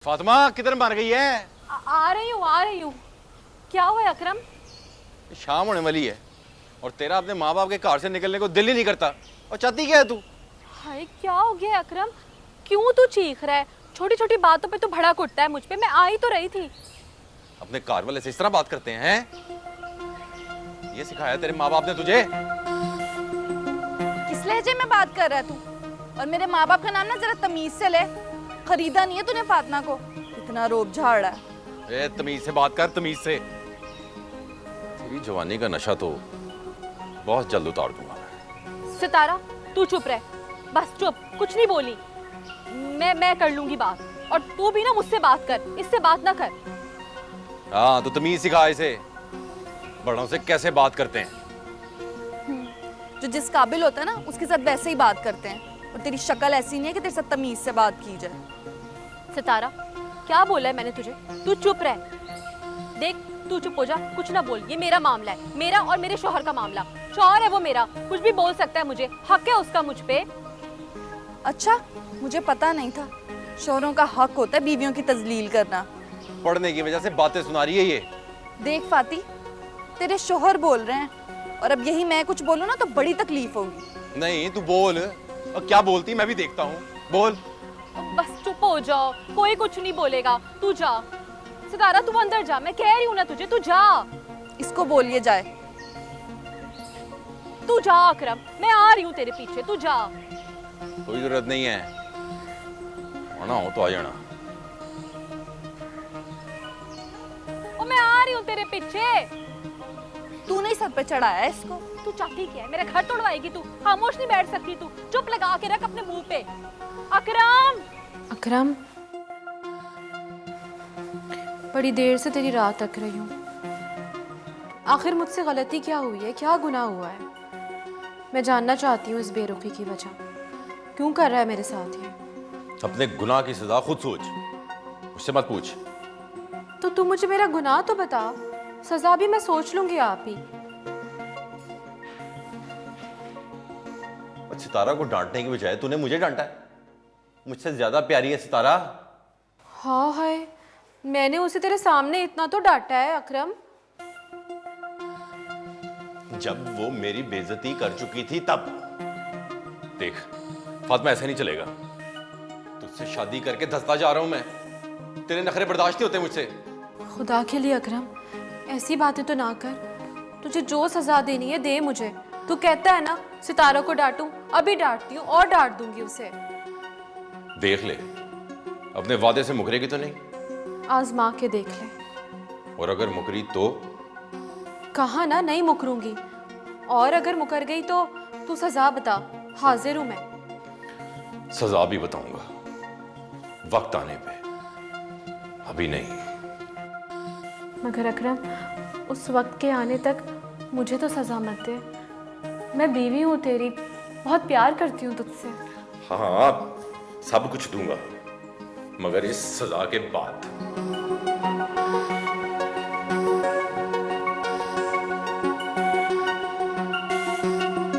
फातिमा किधर मर गई है? आ रही हूँ। क्या हुआ है अकरम? शाम होने वाली है और तेरा अपने माँ बाप के घर से निकलने को दिल ही नहीं करता। और चाहती क्या है तू? हाय क्या हो गया है अकरम? क्यों तू चीख रहा है? छोटी छोटी बातों पे तो भड़क उठता है मुझ पे। मैं आ ही तो रही थी। अपने घर वाले से इस तरह बात करते हैं? ये सिखाया तेरे माँ बाप ने तुझे? किस लहजे में बात कर रहा है तू? और मेरे माँ बाप का नाम ना जरा तमीज से ले। खरीदा नहीं है तूने फातिमा को, इतना रोब झाड़ रहा है। तमीज से बात कर, तमीज से। तेरी जवानी का नशा तो बहुत जल्द उतार दूंगा। सितारा तू चुप रह, बस चुप, कुछ नहीं बोली। मैं कर लूंगी बात। और तू भी ना मुझसे बात कर, इससे बात ना कर। हाँ तो तमीज सिखा इसे, बड़ों से कैसे बात करते हैं। जो जिस काबिल होता है ना उसके साथ वैसे ही बात करते हैं। और तेरी शक्ल ऐसी नहीं है कि तेरे साथ तमीज से बात की जाए। सितारा क्या बोला है मैंने तुझे? तू चुप रह। देख तू चुप हो जा, कुछ ना बोल। ये मेरा मामला है, मेरा और मेरे शौहर का मामला। शौहर है वो मेरा, कुछ भी बोल सकता है मुझे, हक है उसका मुझ पे। अच्छा, मुझे पता नहीं था शौहरों का हक होता है बीवियों की तजलील करना। पढ़ने की वजह से बातें सुना रही है ये। देख फाती, तेरे शौहर बोल रहे हैं और अब यही मैं कुछ बोलूं ना तो बड़ी तकलीफ होगी। नहीं तू बोल, और क्या बोलती मैं भी देखता हूँ। बोल। बस चुप हो जाओ, कोई कुछ नहीं बोलेगा। तू जा सितारा, तू अंदर जा, मैं कह रही हूँ ना तुझे, तू जा। इसको बोलिए जाए। तू जा अकरम, मैं आ रही हूँ तेरे पीछे, तू जा। कोई जरूरत नहीं है, आना हो तो आ जाना। और मैं आ रही हूँ तेरे पीछे। तू नहीं सर पे चढ़ाया है इसको। तू चाहती क्या है? मेरा घर तोड़वाएगी तू? खामोश नहीं बैठ सकती तू? चुप लगा के रख अपने मुंह पे। अकरम, अकरम, बड़ी देर से तेरी राह तक रही हूँ। आखिर मुझसे गलती क्या हुई है? क्या गुनाह हुआ है? मैं जानना चाहती हूँ इस बेरुखी की वजह। क्यों कर रहा है मेरे साथ ये? अपने गुनाह की सजा खुद सोच, मुझसे मत पूछ। तो तू मुझे मेरा गुनाह तो बता, सजा भी मैं सोच लूंगी आप ही। सितारा को डांटने की बजाय तूने मुझे डांटा है। मुझसे ज्यादा प्यारी है सितारा। हाँ है, मैंने उसे तेरे सामने इतना तो डांटा है अकरम। जब वो मेरी बेइज्जती कर चुकी थी तब। देख फातिमा, ऐसे नहीं चलेगा। तुझसे शादी करके धंसता जा रहा हूं मैं। तेरे नखरे बर्दाश्त नहीं होते मुझसे। खुदा के लिए अकरम, ऐसी बातें तो ना कर। तुझे जो सजा देनी है दे मुझे। तू कहता है ना सितारा को डांटूं, अभी डांटती हूँ और डांट दूंगी उसे। देख ले, अपने वादे से मुकरेगी तो नहीं? आजमा के देख ले। और अगर मुकरी तो? कहा ना नहीं मुकरूंगी। और अगर मुकर गई तो तू सजा बता, हाजिर हूं मैं। सजा भी बताऊंगा वक्त आने पे, अभी नहीं। मगर अकरम, उस वक्त के आने तक मुझे तो सजा मत दे। मैं बीवी हूँ तेरी, बहुत प्यार करती हूँ तुझसे। हाँ सब कुछ दूंगा, मगर इस सजा के बाद।